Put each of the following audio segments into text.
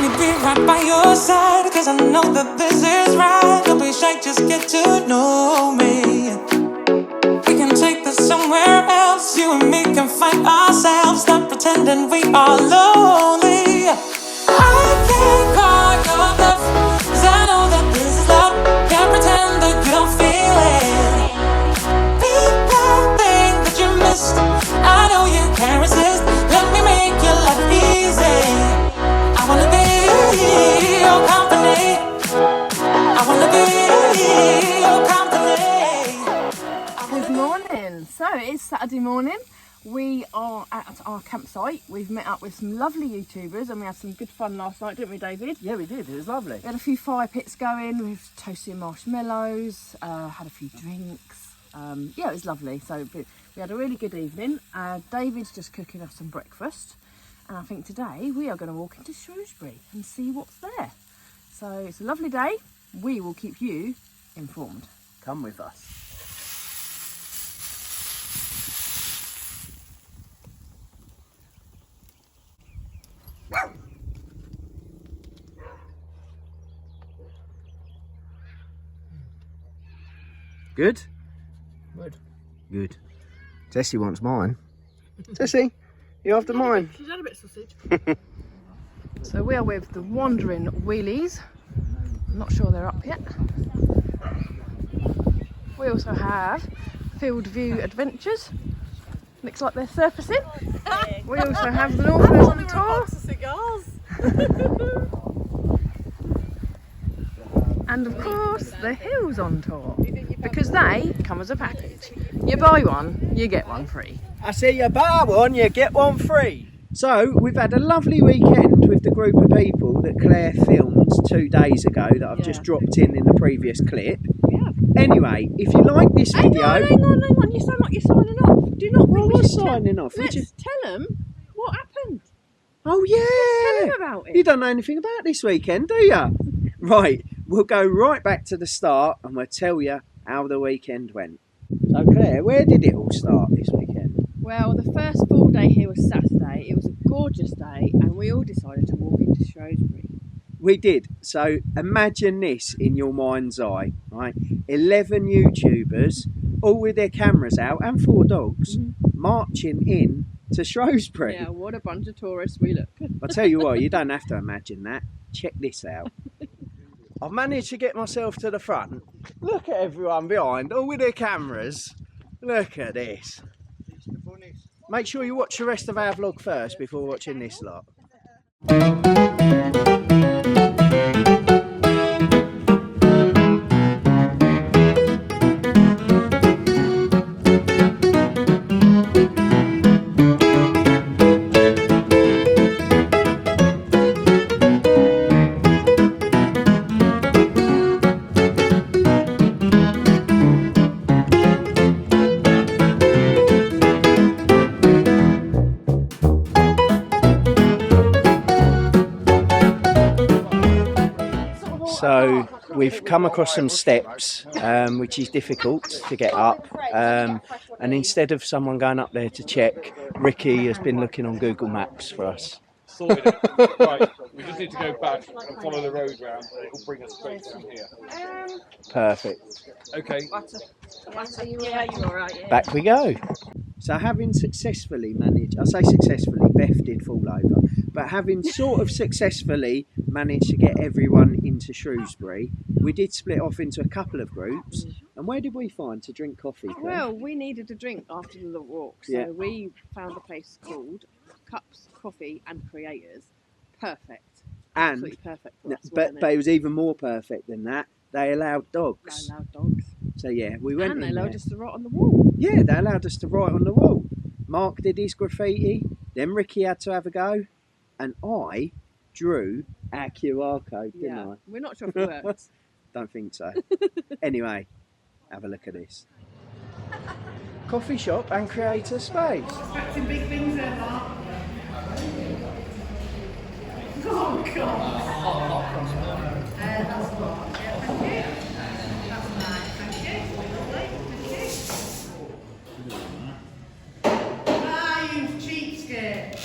me be right by your side, cause I know that this is right. Don't be shy, just get to know me. We can take this somewhere else. You and me can find ourselves. Stop pretending we are lonely. I can't call your bluff, cause I know that this is love. Can't pretend that you don't feel it. Be that thing that you missed. I know you can't resist. Let me make your life easy. I wanna be your company. I wanna be your company. Good morning. So it's Saturday morning. We are at our campsite. We've met up with some lovely YouTubers and we had some good fun last night, didn't we, David? Yeah, we did. It was lovely. We had a few fire pits going. We toasted marshmallows, had a few drinks. Yeah, it was lovely. So we had a really good evening. David's just cooking us some breakfast. And I think today we are going to walk into Shrewsbury and see what's there. So it's a lovely day. We will keep you informed. Come with us. Good? Good. Good. Jessie wants mine. Jessie, you after mine? She's had a bit of sausage. So we are with the Wandering Wheelies. I'm not sure they're up yet. We also have Field View Adventures. Looks like they're surfacing. We also have the Northerners on tour. And of course the Hills on tour, because they come as a package. You buy one, you get one free. I see you buy one, you get one free. So we've had a lovely weekend with the group of people that Claire filmed 2 days ago that I've just dropped in the previous clip. Yeah. Anyway, if you like this video... Hang on, you sound like you're signing off. Do not I was signing off. Let's tell them what happened. Oh yeah! Tell them about it. You don't know anything about this weekend, do you? Right, we'll go right back to the start and we'll tell you how the weekend went. So Claire, where did it all start this weekend? Well, the first full day here was Saturday. It was a gorgeous day and we all decided to walk into Shrewsbury. We did. So imagine this in your mind's eye, right? 11 YouTubers, all with their cameras out and 4 dogs, marching in to Shrewsbury. Yeah, what a bunch of tourists we look. I'll tell you what, you don't have to imagine that. Check this out. I've managed to get myself to the front. Look at everyone behind, all with their cameras. Look at this. Make sure you watch the rest of our vlog first before watching this lot. So we've come across some steps, which is difficult to get up, and instead of someone going up there to check, Ricky has been looking on Google Maps for us. Sorted it. Right, we just need to go back and follow the road round. It will bring us straight down here. Perfect. Okay. Yeah, you're alright. Yeah. Back we go. So having successfully managed, I say successfully, Beth did fall over, but having sort of successfully managed to get everyone into Shrewsbury, we did split off into a couple of groups. And where did we find to drink coffee, Claire? Well, we needed a drink after the walk, so Yeah. we found a place called Cups, Coffee and Creators. Perfect. And Absolutely perfect for us, but wasn't it? it was even more perfect than that. They allowed dogs. They allowed dogs. So yeah, we went And they in allowed there. us to write on the wall. Yeah, they allowed us to write on the wall. Mark did his graffiti, then Ricky had to have a go, and I drew our QR code, didn't I? We're not sure if it works. Don't think so. Anyway, have a look at this. Coffee shop and creator space. Expecting big things there, Mark. Oh, God. That's what. Yeah, thank you. That's nice. Thank you. Lovely. Thank you. Ah, you cheapskate.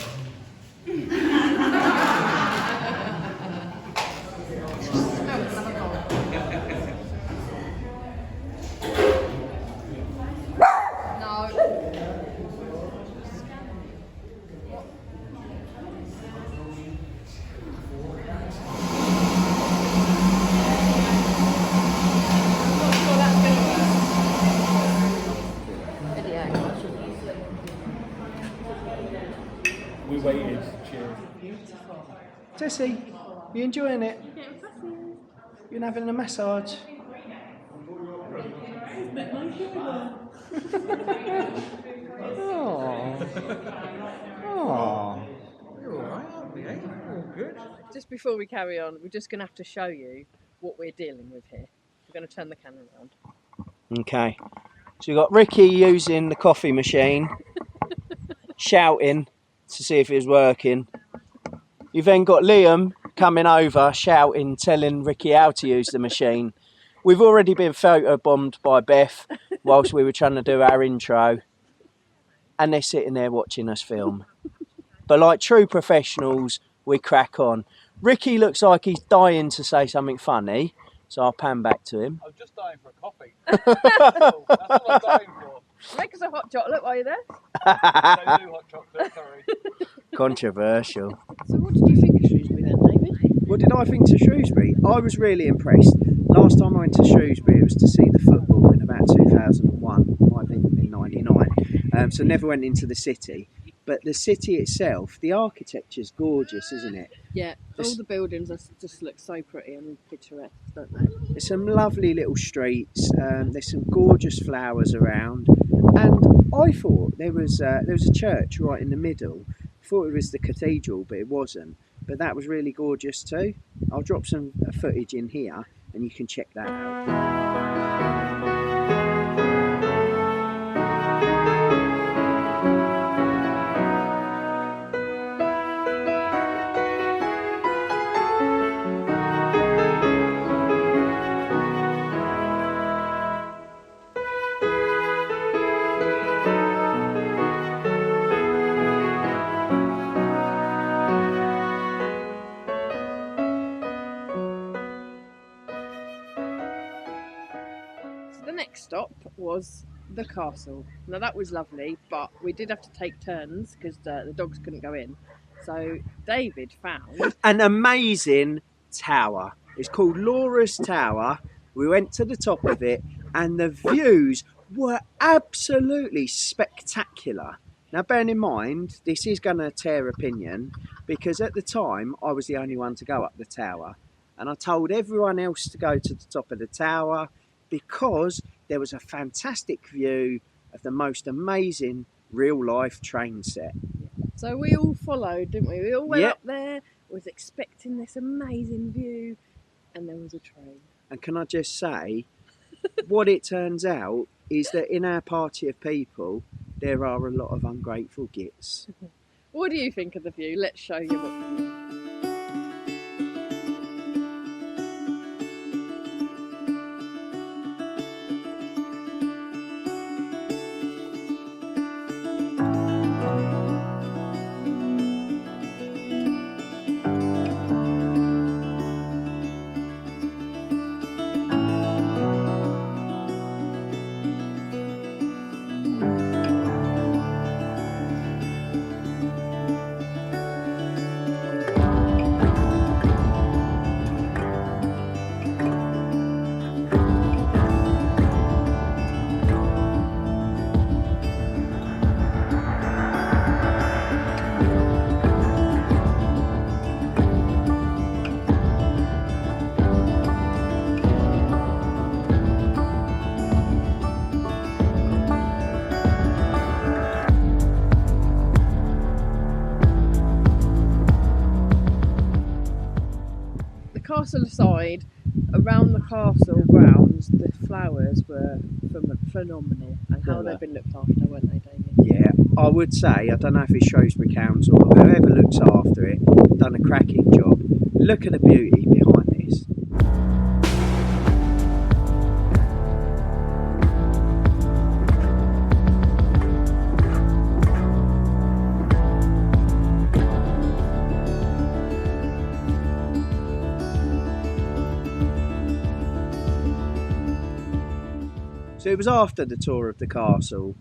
We waited. Cheers. Tessie, you enjoying it? You having a massage? Oh. You're alright, aren't we, eh? All good. Just before we carry on, we're just going to have to show you what we're dealing with here. We're going to turn the camera around. Okay. So you've got Ricky using the coffee machine, shouting to see if it was working. You've then got Liam coming over, shouting, telling Ricky how to use the machine. We've already been photobombed by Beth whilst we were trying to do our intro. And they're sitting there watching us film. But like true professionals, we crack on. Ricky looks like he's dying to say something funny, so I'll pan back to him. I'm just dying for a coffee. That's all I'm dying for. Make us a hot chocolate while you're there. Don't do hot chocolate, sorry. Controversial. So what did you think of Shrewsbury then, David? What did I think to Shrewsbury? I was really impressed. Last time I went to Shrewsbury, it was to see the football in about 2001. I've been in 99. So never went into the city. But the city itself, the architecture's gorgeous, isn't it? Yeah, all the buildings just look so pretty and picturesque, don't they? There's some lovely little streets. There's some gorgeous flowers around, and I thought there was a church right in the middle. I thought it was the cathedral, but it wasn't. But that was really gorgeous too. I'll drop some footage in here, and you can check that out. The next stop was the castle. Now that was lovely, but we did have to take turns because the dogs couldn't go in. So David found An amazing tower. It's called Laura's Tower. We went to the top of it, and the views were absolutely spectacular. Now, bearing in mind, this is going to tear opinion, because at the time, I was the only one to go up the tower. And I told everyone else to go to the top of the tower because there was a fantastic view of the most amazing real-life train set. So we all followed, didn't we? We all went Yep. up there, was expecting this amazing view, and there was a train. And can I just say, what it turns out is that in our party of people, there are a lot of ungrateful gits. What do you think of the view? Let's show you what. Castle aside, around the castle grounds, the flowers were phenomenal, and how they've been looked after, weren't they, David? Yeah, I would say, I don't know if it's Shrewsbury Council or whoever looks after it, done a cracking job. Look at the beauty behind this. So it was after the tour of the castle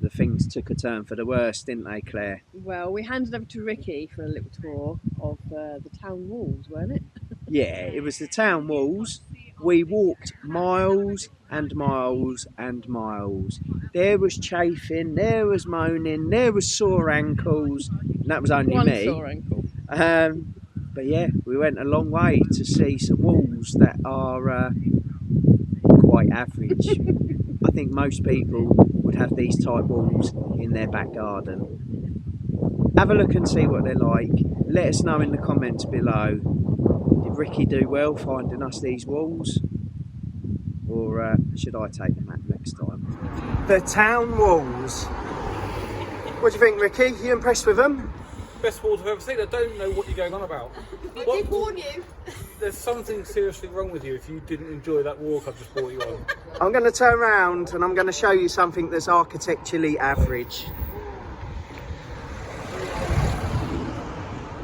that things took a turn for the worse, didn't they, Claire? Well, we handed over to Ricky for a little tour of the town walls, weren't it? Yeah, it was the town walls. We walked miles and miles and miles. There was chafing, there was moaning, there was sore ankles, and that was only One me. sore ankle. But yeah, we went a long way to see some walls that are quite average. I think most people would have these type walls in their back garden. Have a look and see what they're like. Let us know in the comments below. Did Ricky do well finding us these walls? Or should I take them out next time? The town walls. What do you think, Ricky? You impressed with them? Best walls I've ever seen. I don't know what you're going on about. We did warn you. There's something seriously wrong with you if you didn't enjoy that walk I've just brought you on. I'm going to turn around and I'm going to show you something that's architecturally average.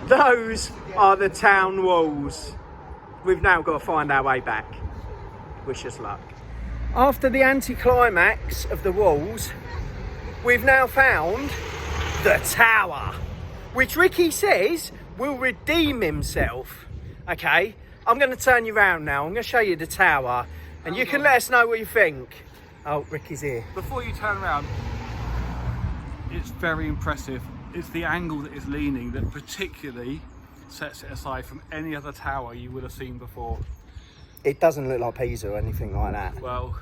Those are the town walls. We've now got to find our way back. Wish us luck. After the anticlimax of the walls, we've now found the tower, which Ricky says will redeem himself. Okay, I'm going to turn you around now. I'm going to show you the tower and you can let us know what you think. Oh, Ricky's here. Before you turn around, it's very impressive. It's the angle that it's leaning that particularly sets it aside from any other tower you would have seen before. It doesn't look like Pisa or anything like that. Well,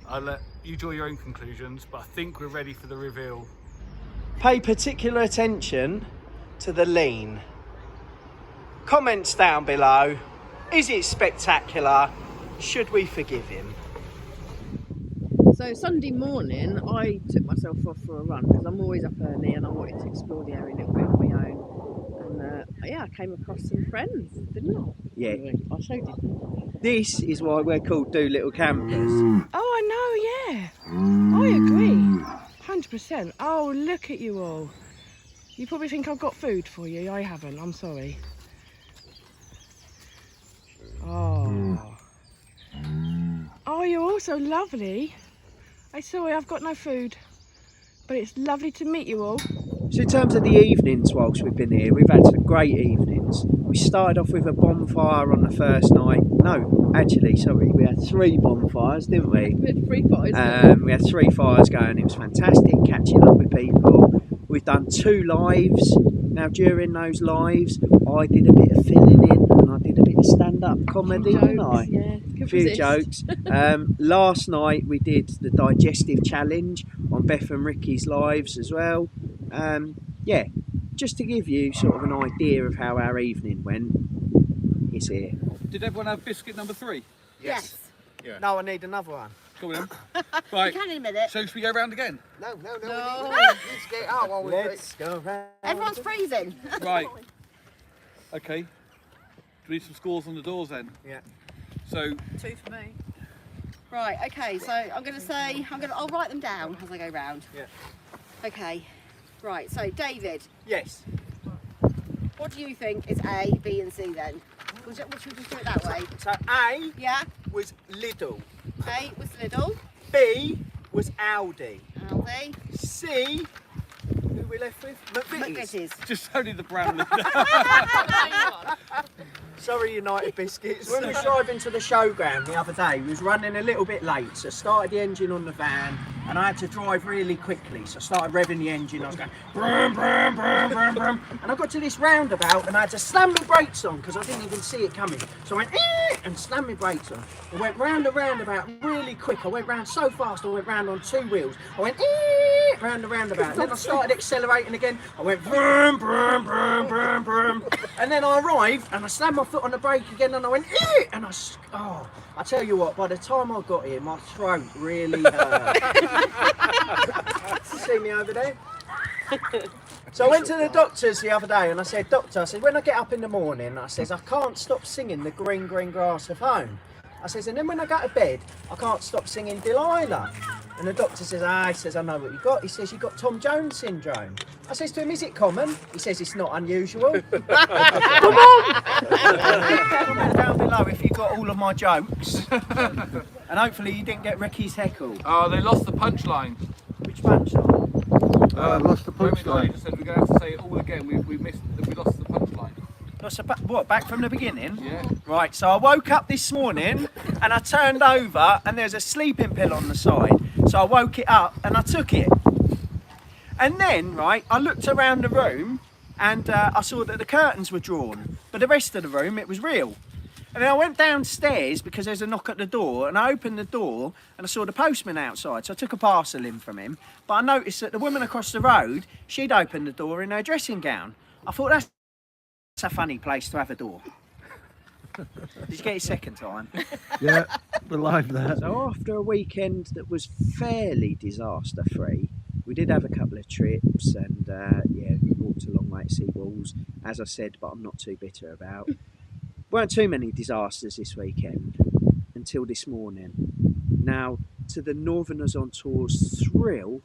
I'll let you draw your own conclusions, but I think we're ready for the reveal. Pay particular attention to the lean. Comments down below. Is it spectacular? Should we forgive him? So Sunday morning, I took myself off for a run because I'm always up early and I wanted to explore the area a little bit on my own. And yeah, I came across some friends, didn't I? Yeah. I showed you. This is why we're called Dolittle Campers. Oh, I know, yeah. I agree. 100%. Oh, look at you all. You probably think I've got food for you. I haven't. I'm sorry. Oh. Oh, you're all so lovely. I'm sorry, I've got no food. But it's lovely to meet you all. So in terms of the evenings whilst we've been here, we've had some great evenings. We started off with a bonfire on the first night. No, actually, sorry, we had 3 bonfires, didn't we? We had 3 fires. We had 3 fires going. It was fantastic catching up with people. We've done 2 lives. Now during those lives, I did a bit of filling in and I did a bit of stand-up comedy, didn't I? Yeah, A few jokes. Last night we did the digestive challenge on Beth and Ricky's lives as well. Yeah, just to give you sort of an idea of how our evening went. He's here. Did everyone have biscuit number 3? Yes. Yeah. No, I need another one. Go on then. Right. You can in a minute. So should we go round again? No. No. Let's get out while we're Let's go round. Everyone's freezing. Right. Okay. Do we need some scores on the doors then? Yeah. So 2 for me. Right, okay, so I'm going to say, I'll write them down as I go round. Yeah. Okay, right, so David, Yes. what do you think is A, B and C then? Should we just do it that way? So A Yeah, was Lidl. A was Lidl, B was Aldi. Aldi, C, who we left with? McVitie's. McVitie's. just only the brown. Sorry, United Biscuits. When we was driving to the showground the other day, we was running a little bit late, so I started the engine on the van and I had to drive really quickly. So I started revving the engine, I was going brum, brum, brum, brum, brum. And I got to this roundabout and I had to slam my brakes on because I didn't even see it coming. So I went and slammed my brakes on. I went round the roundabout really quick. I went round so fast I went round on 2 wheels. I went round the roundabout and then I started accelerating again. I went brum, brum, brum, brum, brum. And then I arrived and I slammed my foot on the brake again and I went and I tell you what, by the time I got here my throat really hurt. See me over there? So I went to the doctor's the other day and I said, Doctor, I said, when I get up in the morning, I says, I can't stop singing the green, green grass of home. I says, and then when I go to bed, I can't stop singing Delilah. And the doctor says, he says, I know what you got. He says, you got Tom Jones syndrome. I says to him, is it common? He says, it's not unusual. Come on! Comment down below if you got all of my jokes. And hopefully you didn't get Ricky's heckle. Oh, they lost the punchline. Which punchline? Lost the punchline. Just said we're going to have to say it all again. We lost the punchline. What, back from the beginning? Yeah. Right, so I woke up this morning and I turned over and there's a sleeping pill on the side. So I woke it up and I took it. And then, right, I looked around the room and I saw that the curtains were drawn, but the rest of the room, it was real. And then I went downstairs because there's a knock at the door, and I opened the door and I saw the postman outside. So I took a parcel in from him, but I noticed that the woman across the road, she'd opened the door in her dressing gown. I thought, that's a funny place to have a door. Did you get it second time? Yeah, believe that. So after a weekend that was fairly disaster free, we did have a couple of trips and yeah, we walked a long way to see walls, as I said, but I'm not too bitter about. Weren't too many disasters this weekend until this morning. Now, to the Northerners on Tour's thrill,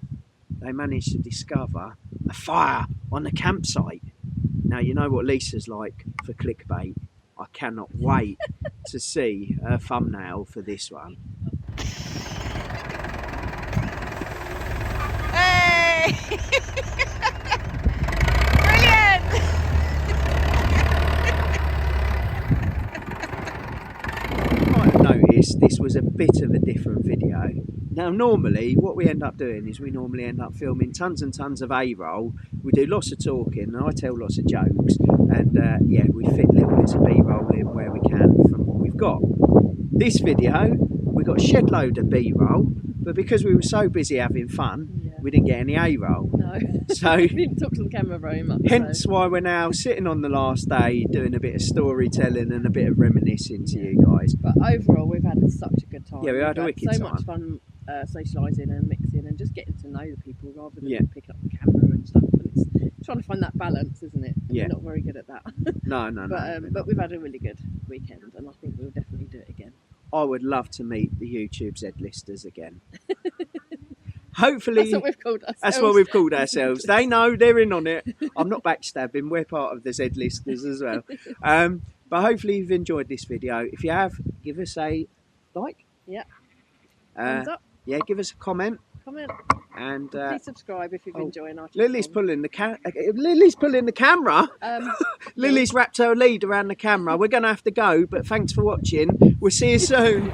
they managed to discover a fire on the campsite. Now, you know what Lisa's like for clickbait. I cannot wait to see her thumbnail for this one. Hey! Brilliant! You might have noticed this was a bit of a different video. Now normally what we end up doing is we normally end up filming tons and tons of A-roll. We do lots of talking and I tell lots of jokes, and yeah, we fit little bits of B-roll in where we can from what we've got. This video we got a shed load of B-roll, but because we were so busy having fun, we didn't get any A-roll. No. So We didn't talk to the camera very much. hence why we're now sitting on the last day doing a bit of storytelling and a bit of reminiscing to you guys. But overall, we've had such a good time. Yeah, we had a We've wicked so time. much fun socialising and mixing and just getting to know the people rather than Yeah. picking up the camera and stuff. And it's trying to find that balance, isn't it? And Yeah. We're not very good at that. No, no, no. But we've had a really good weekend, and I think we'll definitely do it again. I would love to meet the YouTube Z-listers again. Hopefully, That's what we've called ourselves. that's what we've called ourselves. They know, they're in on it. I'm not backstabbing, we're part of the Z-listers as well. But hopefully you've enjoyed this video. If you have, give us a like. Yeah. Uh, Thumbs up, yeah, give us a comment. comment. And Please subscribe if you're oh, enjoying our Lily's channel. pulling the Lily's pulling the camera. Um, Lily's wrapped her lead around the camera. We're going to have to go, but thanks for watching. We'll see you soon.